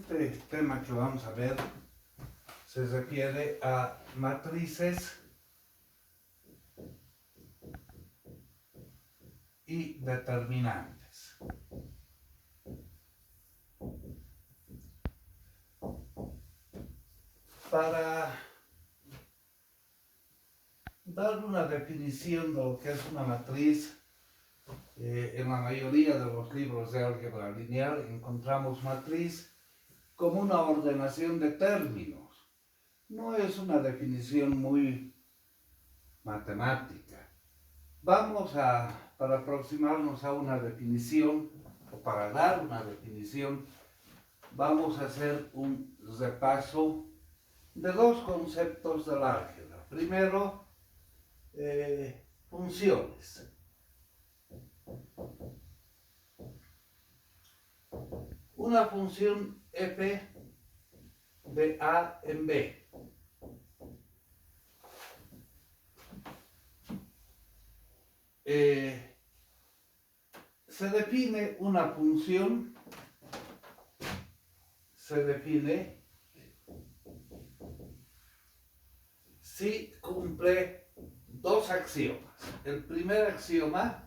Este tema que vamos a ver se refiere a matrices y determinantes. Para dar una definición de lo que es una matriz, en la mayoría de los libros de álgebra lineal encontramos matriz como una ordenación de términos. No es una definición muy matemática. Para aproximarnos a una definición, o para dar una definición, vamos a hacer un repaso de dos conceptos del álgebra. Primero, funciones. Una función f de a en b. Se define una función, si cumple dos axiomas. El primer axioma: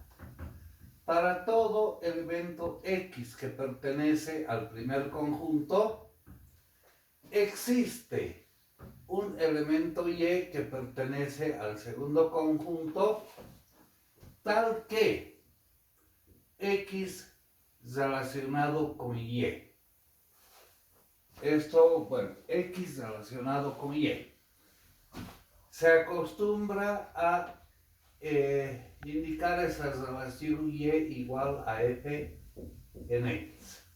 para todo elemento X que pertenece al primer conjunto, existe un elemento Y que pertenece al segundo conjunto, tal que X relacionado con Y. X relacionado con Y. Se acostumbra a indicar esa relación Y igual a F en X.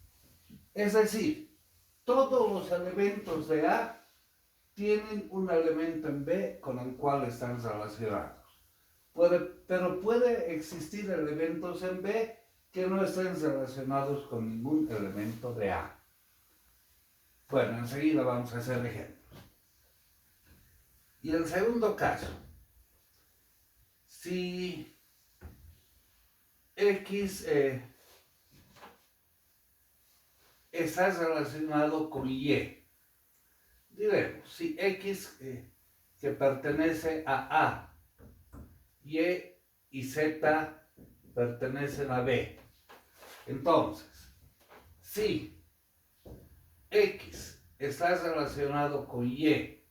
Es decir, todos los elementos de A tienen un elemento en B con el cual están relacionados. Pero puede existir elementos en B que no estén relacionados con ningún elemento de A. Bueno, enseguida vamos a hacer ejemplos. Y el segundo caso: si X está relacionado con Y, diremos, si X que pertenece a A, Y y Z pertenecen a B, entonces, si X está relacionado con Y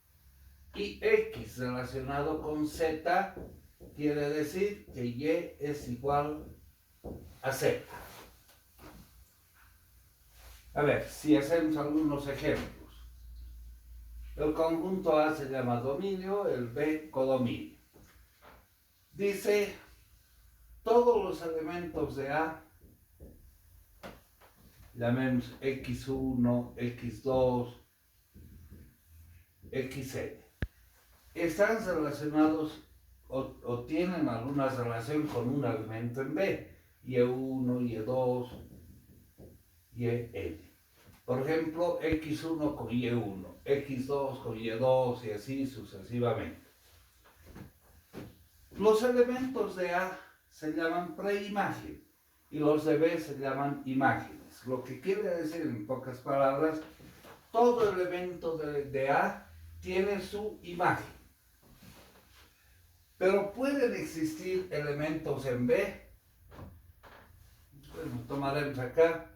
y X relacionado con Z, quiere decir que Y es igual a Z. A ver, si hacemos algunos ejemplos. El conjunto A se llama dominio, el B codominio. Dice, todos los elementos de A, llamemos X1, X2, Xn, están relacionados o tienen alguna relación con un elemento en B, Y1, Y2, Yn. Por ejemplo, X1 con Y1, X2 con Y2 y así sucesivamente. Los elementos de A se llaman preimagen y los de B se llaman imágenes. Lo que quiere decir, en pocas palabras, todo elemento de A tiene su imagen. Pero pueden existir elementos en B. Bueno, tomaremos acá,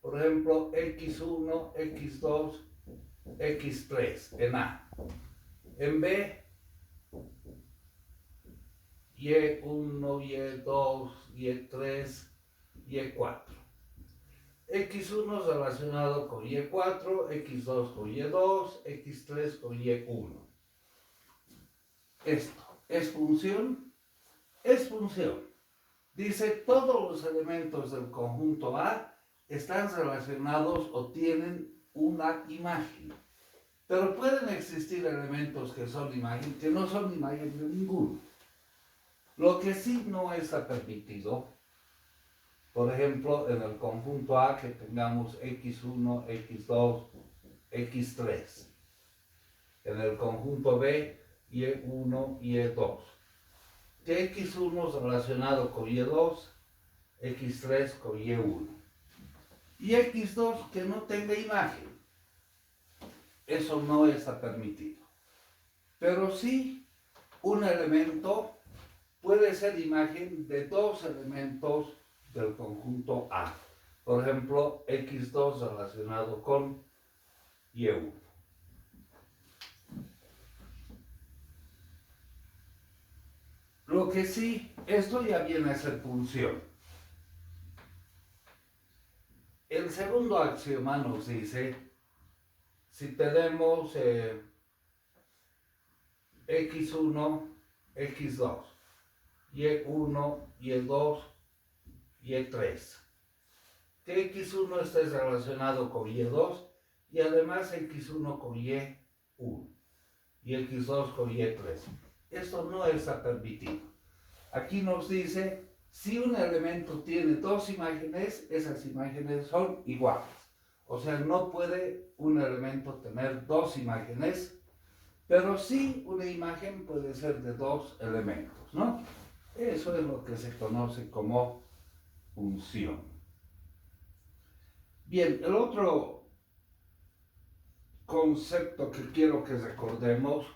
por ejemplo, X1, X2, X3 en A. En B, Y1, Y2, Y3, Y4. X1 relacionado con Y4, X2 con Y2, X3 con Y1. Esto, ¿es función? Es función. Dice, todos los elementos del conjunto A están relacionados o tienen una imagen. Pero pueden existir elementos que no son imagen de ninguno. Lo que sí no está permitido, por ejemplo, en el conjunto A que tengamos X1, X2, X3. En el conjunto B, Y1, Y2. Que X1 relacionado con Y2, X3 con Y1. y x2 que no tenga imagen. Eso no está permitido. Pero sí, un elemento puede ser imagen de dos elementos del conjunto A. Por ejemplo, x2 relacionado con y1. Lo que sí, esto ya viene a ser función. El segundo axioma nos dice, si tenemos x1, x2, y1, y2, y3, que x1 esté relacionado con y2 y además x1 con y1 y x2 con y3. Esto no está permitido. Aquí nos dice, si un elemento tiene dos imágenes, esas imágenes son iguales. O sea, no puede un elemento tener dos imágenes, pero sí una imagen puede ser de dos elementos, ¿no? Eso es lo que se conoce como función. Bien, el otro concepto que quiero que recordemos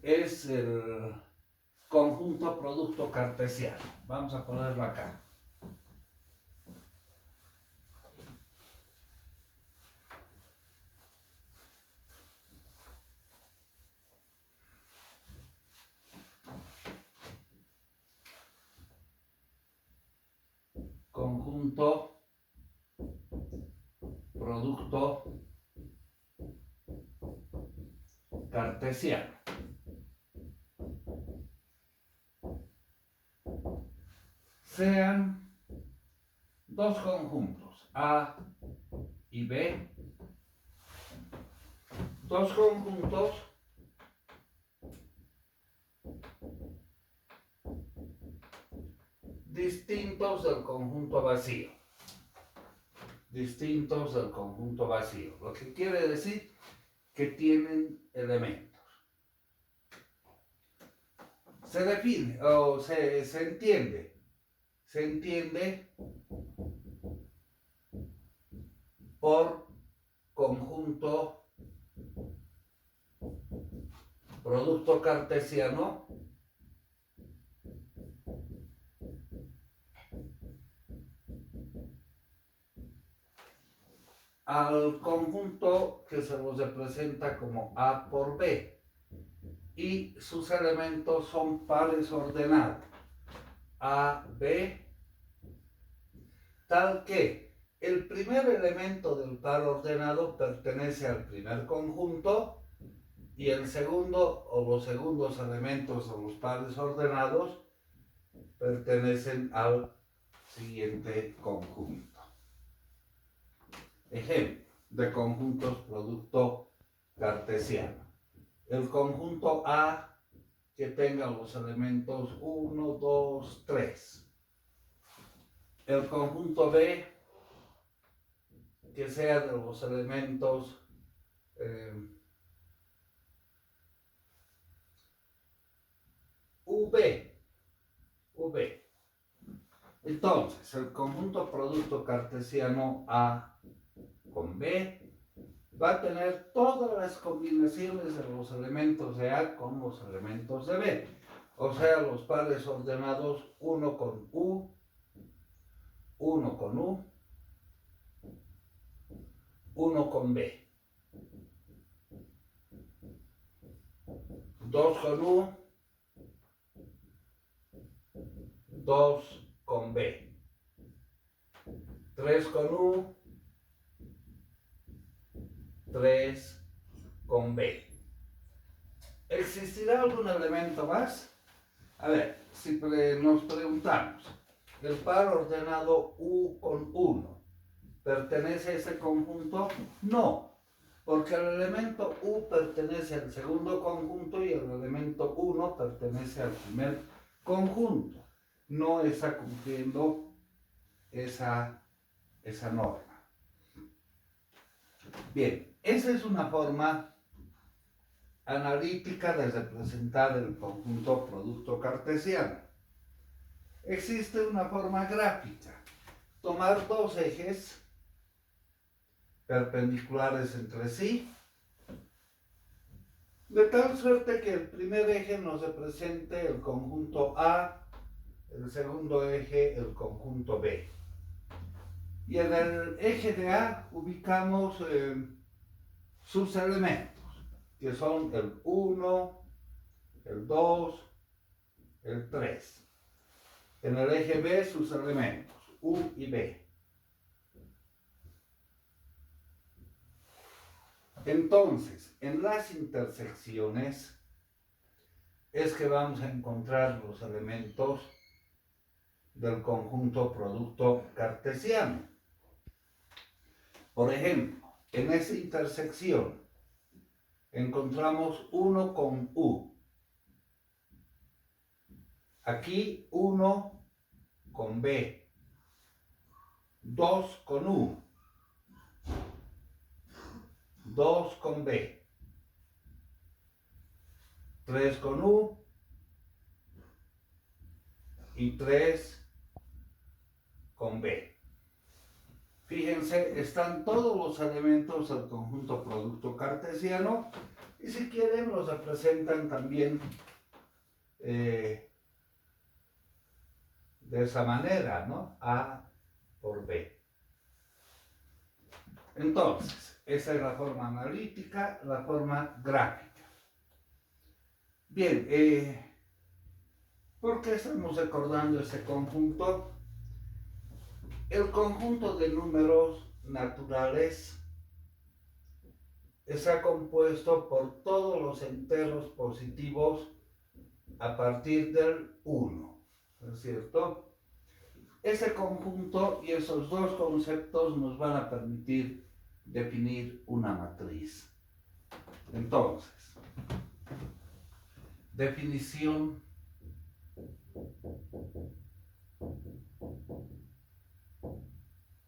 es el conjunto producto cartesiano. Vamos a ponerlo acá. Conjunto producto cartesiano. Sean dos conjuntos, A y B, dos conjuntos distintos del conjunto vacío. Distintos del conjunto vacío. Lo que quiere decir que tienen elementos. Se define o se entiende. Se entiende por conjunto producto cartesiano al conjunto que se los representa como A por B y sus elementos son pares ordenados A, B, tal que el primer elemento del par ordenado pertenece al primer conjunto y el segundo o los segundos elementos de los pares ordenados pertenecen al siguiente conjunto. Ejemplo de conjuntos producto cartesiano. El conjunto A que tenga los elementos 1, 2, 3. El conjunto B que sea de los elementos V. Entonces, el conjunto producto cartesiano A con B va a tener todas las combinaciones de los elementos de A con los elementos de B. O sea, los pares ordenados 1 con U, 1 con U, 1 con B. 2 con U, 2 con B. 3 con U, 3 con B. ¿Existirá algún elemento más? A ver, si nos preguntamos, ¿el par ordenado U con 1 pertenece a ese conjunto? No, porque el elemento U pertenece al segundo conjunto y el elemento 1 pertenece al primer conjunto. No está cumpliendo esa norma. Bien, esa es una forma analítica de representar el conjunto producto cartesiano. Existe una forma gráfica tomar dos ejes perpendiculares entre sí, de tal suerte que el primer eje nos represente el conjunto A, el segundo eje el conjunto B. Y en el eje de A ubicamos sus elementos, que son el 1, el 2, el 3. En el eje B sus elementos, U y B. Entonces, en las intersecciones es que vamos a encontrar los elementos del conjunto producto cartesiano. Por ejemplo, en esa intersección encontramos 1 con U. Aquí 1 con B. 2 con U. 2 con B. 3 con U. Y 3 con B. Fíjense, están todos los elementos del conjunto producto cartesiano y si quieren los representan también de esa manera, ¿no? A por B. Entonces, esa es la forma analítica, la forma gráfica. Bien, ¿por qué estamos recordando este conjunto? El conjunto de números naturales está compuesto por todos los enteros positivos a partir del 1, ¿no es cierto? Ese conjunto y esos dos conceptos nos van a permitir definir una matriz. Entonces, definición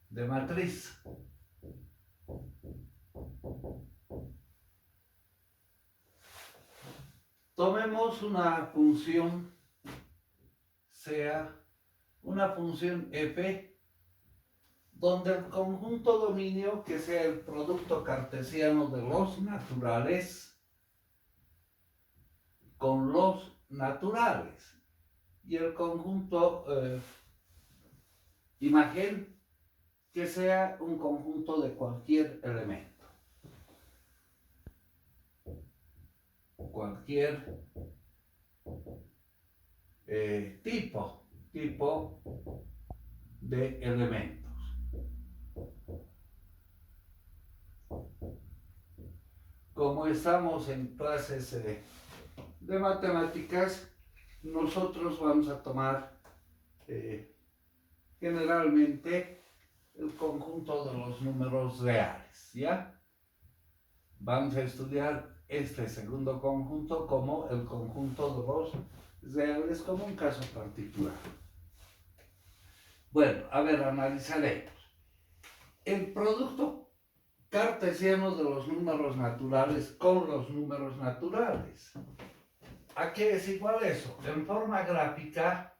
de matriz. Tomemos una función, sea una función f, donde el conjunto dominio, que sea el producto cartesiano de los naturales con los naturales, y el conjunto imagen, que sea un conjunto de cualquier elemento. Cualquier tipo de elementos. Como estamos en clases de matemáticas, nosotros vamos a tomar generalmente el conjunto de los números reales, ¿ya? Vamos a estudiar este segundo conjunto como el conjunto de los reales, como un caso particular. Bueno, a ver, analizaremos. El producto cartesiano de los números naturales con los números naturales. ¿A qué es igual eso? En forma gráfica,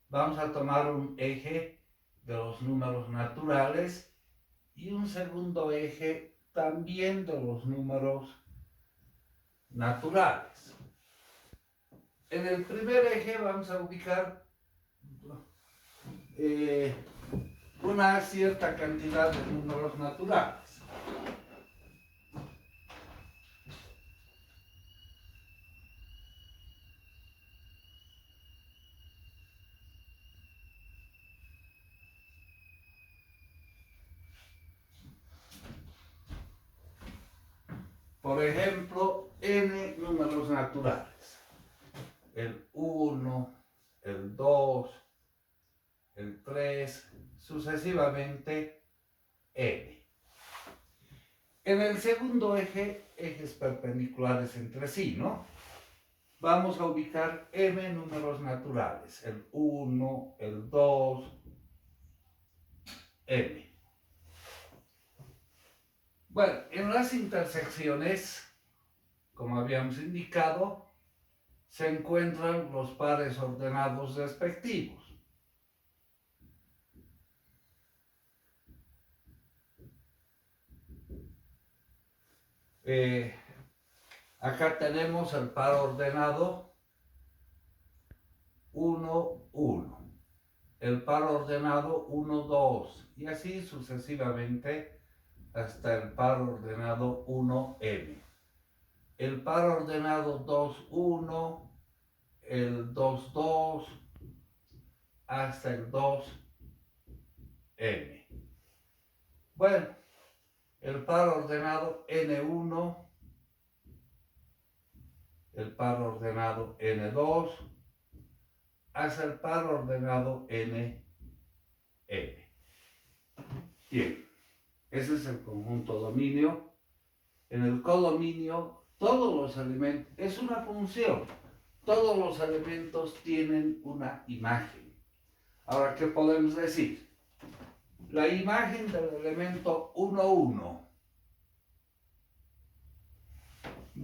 vamos a tomar un eje de los números naturales y un segundo eje también de los números naturales. En el primer eje vamos a ubicar una cierta cantidad de números naturales. Por ejemplo, n números naturales. El 1, el 2, el 3, sucesivamente n. En el segundo eje, ejes perpendiculares entre sí, ¿no? Vamos a ubicar m números naturales. El 1, el 2, n. Bueno, en las intersecciones, como habíamos indicado, se encuentran los pares ordenados respectivos. Acá tenemos el par ordenado 1, 1. El par ordenado 1, 2. Y así sucesivamente hasta el par ordenado 1m. El par ordenado 2, 1, el 2, 2, hasta el 2m. Bueno, el par ordenado n1, el par ordenado n2, hasta el par ordenado nm. Bien, ese es el conjunto dominio. En el codominio, todos los elementos, es una función, todos los elementos tienen una imagen. Ahora, ¿qué podemos decir? La imagen del elemento 1, 1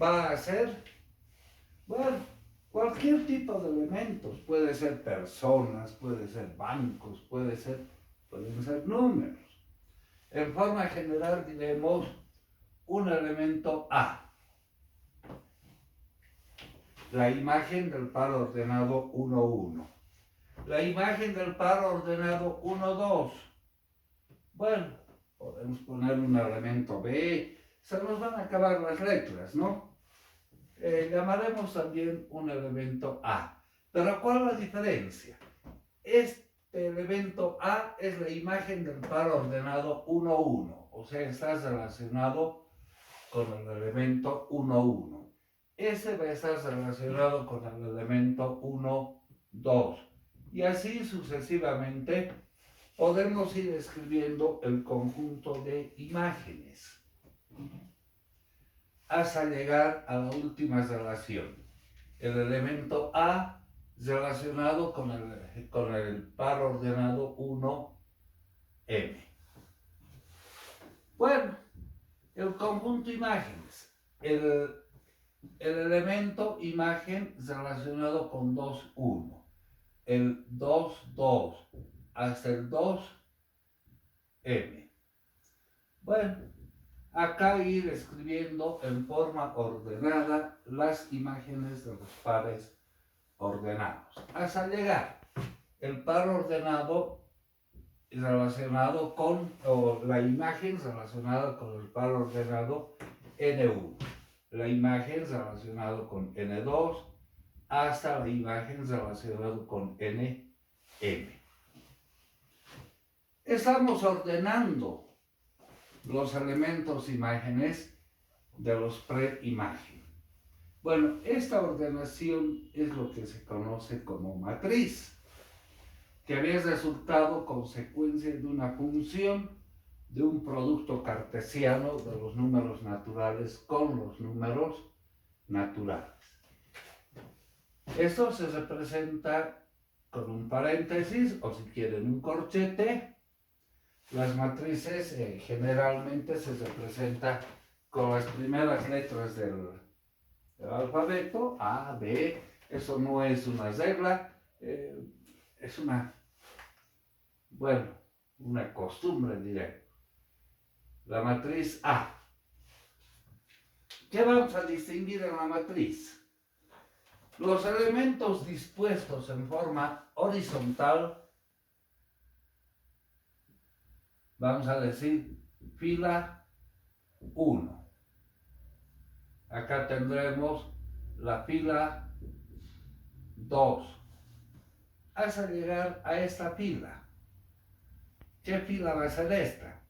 va a ser, bueno, cualquier tipo de elementos. Puede ser personas, puede ser bancos, pueden ser números. En forma general diremos un elemento A. La imagen del par ordenado 1, 1. La imagen del par ordenado 1, 2. Bueno, podemos poner un elemento B. Se nos van a acabar las letras, ¿no? Llamaremos también un elemento A. Pero ¿cuál es la diferencia? Este elemento A es la imagen del par ordenado 1, 1. O sea, está relacionado con el elemento 1, 1. Ese va a estar relacionado con el elemento 1, 2. Y así sucesivamente podemos ir escribiendo el conjunto de imágenes hasta llegar a la última relación. El elemento A relacionado con el par ordenado 1m. Bueno, el conjunto imágenes. El elemento imagen relacionado con 2, 1. El 2, 2 hasta el 2m. Bueno, acá ir escribiendo en forma ordenada las imágenes de los pares ordenados. Hasta llegar el par ordenado relacionado con, o la imagen relacionada con el par ordenado n1. La imagen relacionada con n2 hasta la imagen relacionada con nm. Estamos ordenando los elementos imágenes de los preimagen. Bueno, esta ordenación es lo que se conoce como matriz, que había resultado consecuencia de una función de un producto cartesiano de los números naturales con los números naturales. Esto se representa con un paréntesis, o si quieren un corchete. Las matrices generalmente se representan con las primeras letras del alfabeto, A, B. Eso no es una regla, es una costumbre, diré. La matriz A. ¿Qué vamos a distinguir en la matriz? Los elementos dispuestos en forma horizontal, vamos a decir fila 1. Acá tendremos la fila 2. Hasta llegar a esta fila. ¿Qué fila va a ser esta?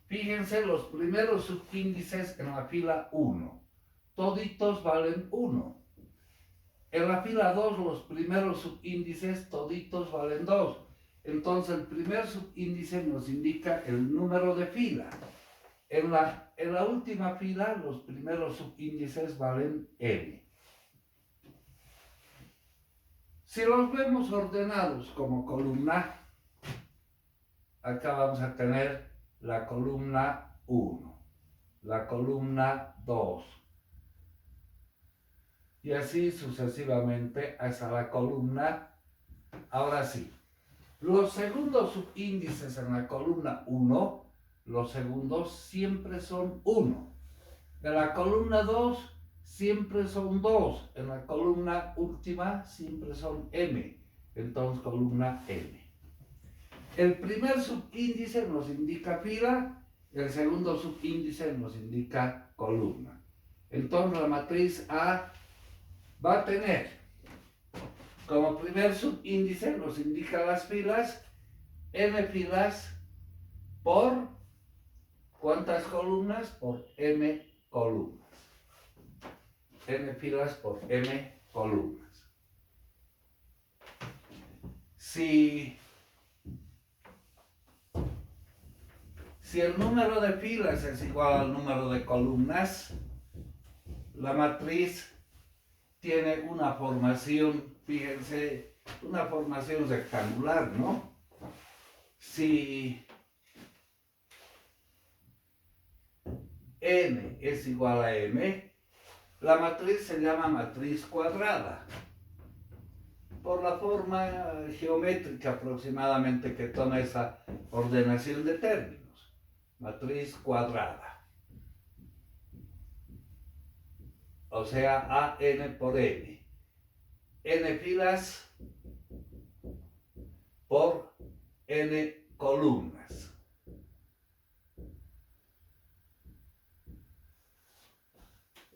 Fíjense los primeros subíndices en la fila 1. Toditos valen 1. En la fila 2 los primeros subíndices toditos valen 2. Entonces el primer subíndice nos indica el número de fila. En la última fila los primeros subíndices valen n. Si los vemos ordenados como columna, acá vamos a tener la columna 1, la columna 2, y así sucesivamente hasta la columna. Ahora sí, los segundos subíndices en la columna 1, los segundos siempre son 1. En la columna 2 siempre son 2, en la columna última siempre son m, entonces columna m. El primer subíndice nos indica fila, el segundo subíndice nos indica columna. Entonces la matriz A va a tener, como primer subíndice nos indica las filas, m filas por, ¿cuántas columnas? Por m columnas. N filas por m columnas. Si el número de filas es igual al número de columnas, la matriz tiene una formación, fíjense, una formación rectangular, ¿no? Si n es igual a m, la matriz se llama matriz cuadrada, por la forma geométrica aproximadamente que toma esa ordenación de términos. Matriz cuadrada. O sea, AN por N. N filas por N columnas.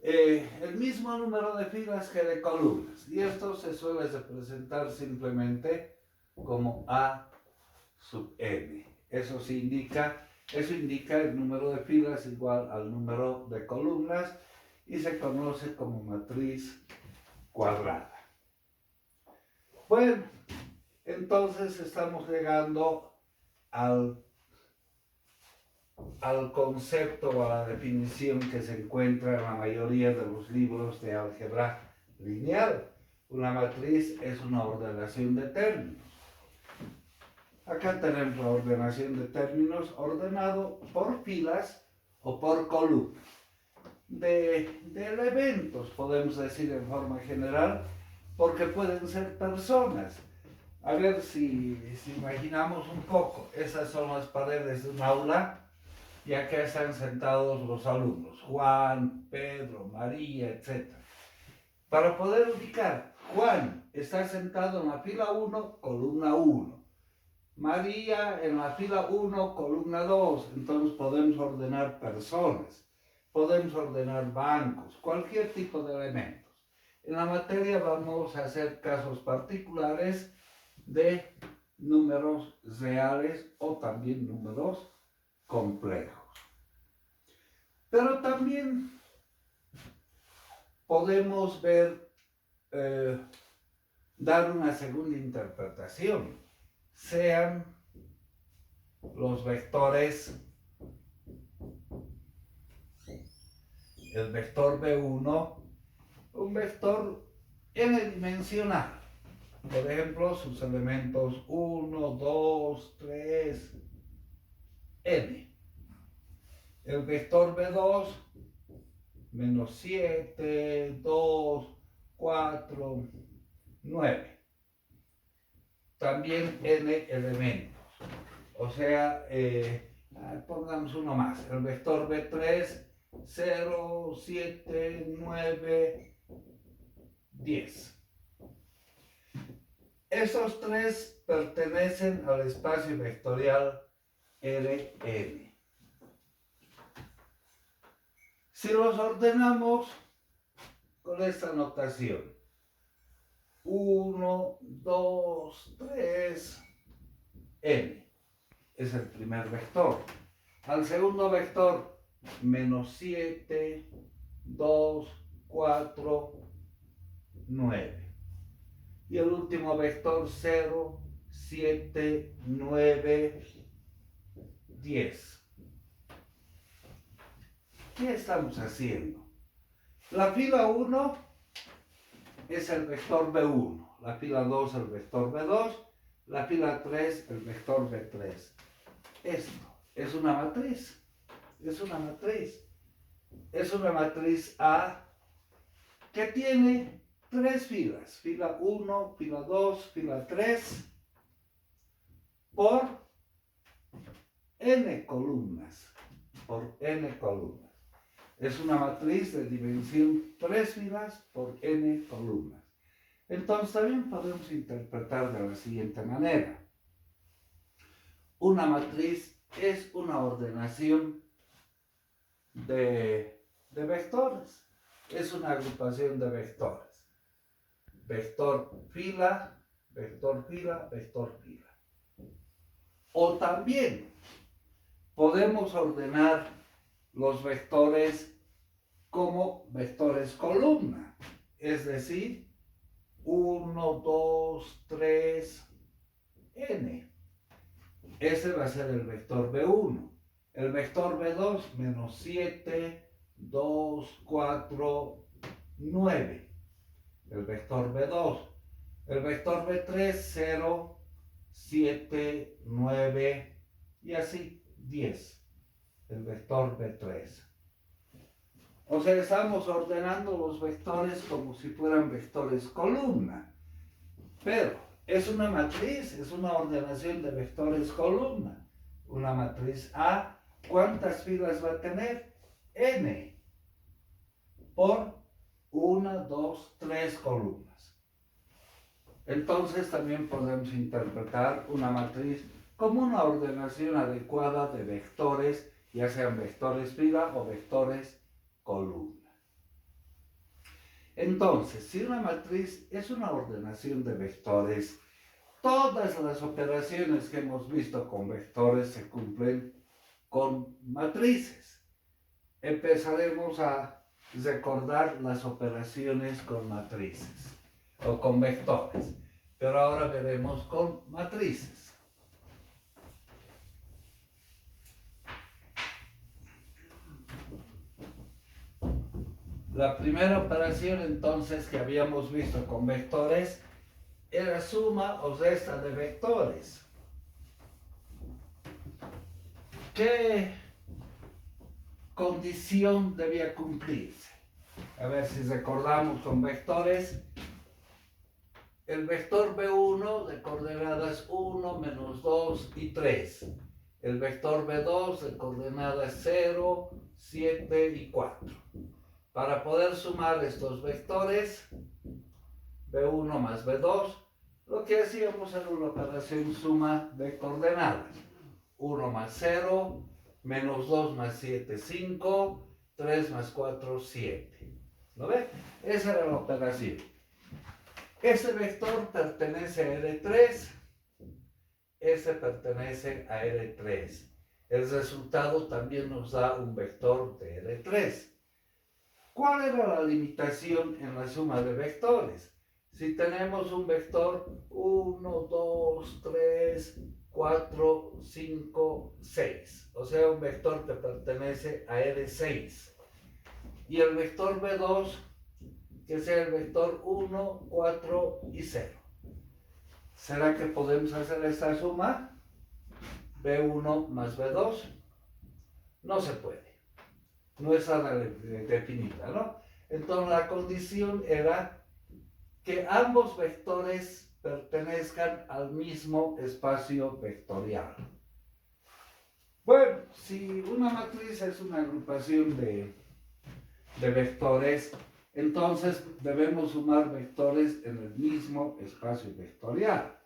El mismo número de filas que de columnas, y esto se suele representar simplemente como A sub n. Eso indica el número de filas igual al número de columnas y se conoce como matriz cuadrada. Bueno, entonces estamos llegando al concepto o a la definición que se encuentra en la mayoría de los libros de álgebra lineal. Una matriz es una ordenación de términos. Acá tenemos la ordenación de términos ordenado por filas o por columnas. De elementos, podemos decir en forma general, porque pueden ser personas. A ver si imaginamos un poco, esas son las paredes de un aula y acá están sentados los alumnos, Juan, Pedro, María, etc. Para poder ubicar, Juan está sentado en la fila 1, columna 1. María en la fila 1, columna 2. Entonces podemos ordenar personas, podemos ordenar bancos, cualquier tipo de elementos. En la materia vamos a hacer casos particulares de números reales o también números complejos. Pero también podemos ver, dar una segunda interpretación, sean los vectores, el vector B1, un vector n-dimensional. Por ejemplo, sus elementos 1, 2, 3, n. El vector B2, menos 7, 2, 4, 9. También n elementos. O sea, pongamos uno más. El vector B3, 0, 7, 9, 10. Esos tres pertenecen al espacio vectorial Rn. Si los ordenamos con esta notación, 1, 2, 3, n, es el primer vector. Al segundo vector, menos 7, 2, 4, 9. Y el último vector 0, 7, 9, 10. ¿Qué estamos haciendo? La fila 1 es el vector B1, la fila 2 el vector B2, la fila 3 el vector B3. Esto es una matriz, es una matriz A que tiene tres filas, fila 1, fila 2, fila 3, por n columnas, Es una matriz de dimensión 3 filas por n columnas. Entonces también podemos interpretar de la siguiente manera. Una matriz es una ordenación de vectores. Es una agrupación de vectores. Vector fila, vector fila, vector fila. O también podemos ordenar los vectores como vectores columna. Es decir, 1, 2, 3, n. Ese va a ser el vector B1. El vector B2, menos 7, 2, 4, 9. El vector B2. El vector B3, 0, 7, 9 y así 10. El vector B3. O sea, estamos ordenando los vectores como si fueran vectores columna. Pero es una matriz, es una ordenación de vectores columna. Una matriz A, ¿cuántas filas va a tener? N. Por 1, 2, 3 columnas. Entonces también podemos interpretar una matriz como una ordenación adecuada de vectores, ya sean vectores fila o vectores columna. Entonces, si una matriz es una ordenación de vectores, todas las operaciones que hemos visto con vectores se cumplen con matrices. Empezaremos a recordar las operaciones con matrices o con vectores, pero ahora veremos con matrices. La primera operación entonces que habíamos visto con vectores era suma o resta de vectores. ¿Qué condición debía cumplirse? A ver si recordamos con vectores. El vector B1 de coordenadas 1, menos 2 y 3. El vector B2 de coordenadas 0, 7 y 4. Para poder sumar estos vectores, B1 más B2, lo que hacíamos era una operación suma de coordenadas. 1 más 0, menos 2 más 7, 5, 3 más 4, 7. ¿Lo ve? Esa era la operación. Este vector pertenece a R3, este pertenece a R3. El resultado también nos da un vector de R3. ¿Cuál era la limitación en la suma de vectores? Si tenemos un vector 1, 2, 3, 4, 5, 6, o sea, un vector que pertenece a R6, y el vector B2, que sea el vector 1, 4 y 0. ¿Será que podemos hacer esta suma? B1 más B2. No se puede. No está definida, ¿no? Entonces la condición era que ambos vectores pertenezcan al mismo espacio vectorial. Bueno, si una matriz es una agrupación de vectores, entonces debemos sumar vectores en el mismo espacio vectorial.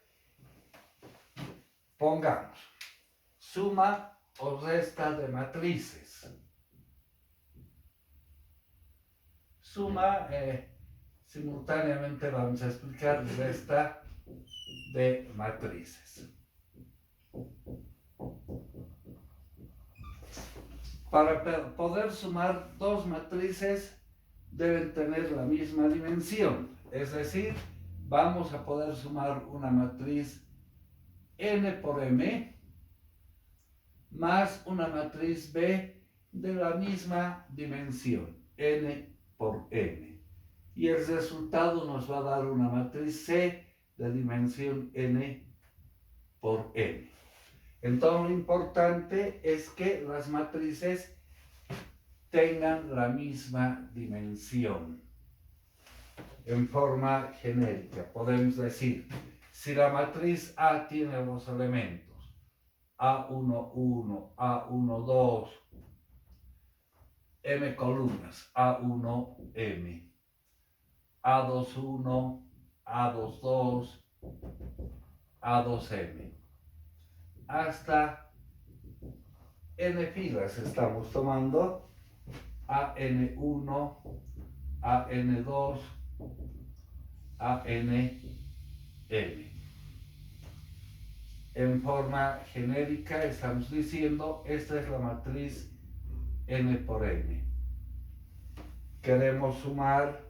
Pongamos suma o resta de matrices. Suma, simultáneamente vamos a explicar resta de matrices. Para poder sumar dos matrices deben tener la misma dimensión, es decir, vamos a poder sumar una matriz n por m más una matriz B de la misma dimensión, n por n. Y el resultado nos va a dar una matriz C de dimensión n por n. Entonces lo importante es que las matrices tengan la misma dimensión. En forma genérica podemos decir, si la matriz A tiene los elementos A11, A12, M columnas, A1M, A21, A22, A2M, hasta N filas estamos tomando, AN1, AN2, ANM. En forma genérica estamos diciendo, esta es la matriz N por N. Queremos sumar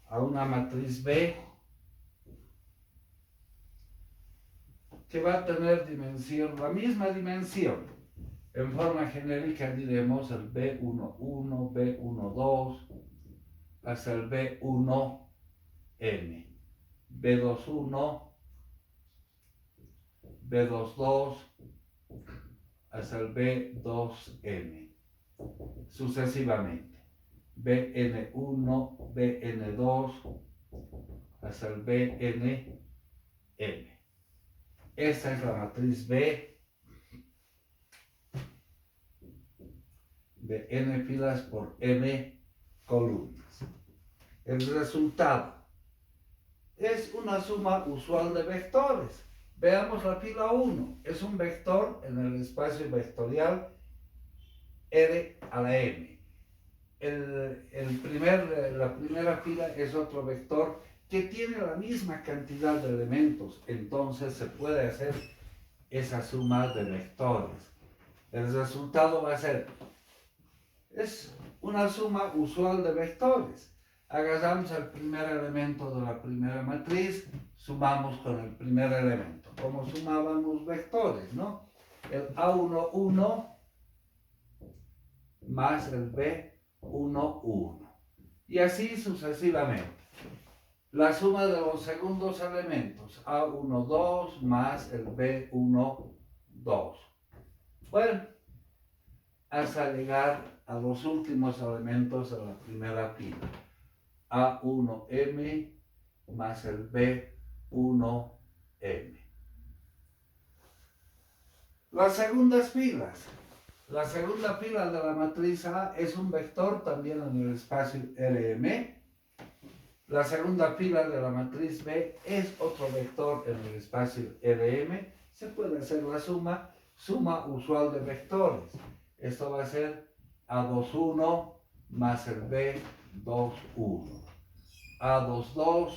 a una matriz B que va a tener dimensión, la misma dimensión. En forma genérica diremos el B11, B12 hasta el B1M, B21, B22 hasta el B2M, sucesivamente. BN1, BN2 hasta el BNM. Esta es la matriz B de N filas por M columnas. El resultado es una suma usual de vectores. Veamos la fila 1. Es un vector en el espacio vectorial R a la M. La primera fila es otro vector que tiene la misma cantidad de elementos. Entonces se puede hacer esa suma de vectores. El resultado va a ser, es una suma usual de vectores. Agarramos el primer elemento de la primera matriz, sumamos con el primer elemento, como sumábamos vectores, ¿no? El A11 más el B11, y así sucesivamente. La suma de los segundos elementos, A12 más el B12. Bueno, hasta llegar a los últimos elementos de la primera fila. A1M más el B1M. Las segundas filas. La segunda fila de la matriz A es un vector también en el espacio Rm. La segunda fila de la matriz B es otro vector en el espacio Rm. Se puede hacer la suma usual de vectores. Esto va a ser A21 más el B21. A22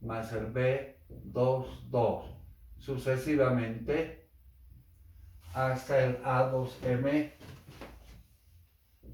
más el B22. Sucesivamente hasta el A2M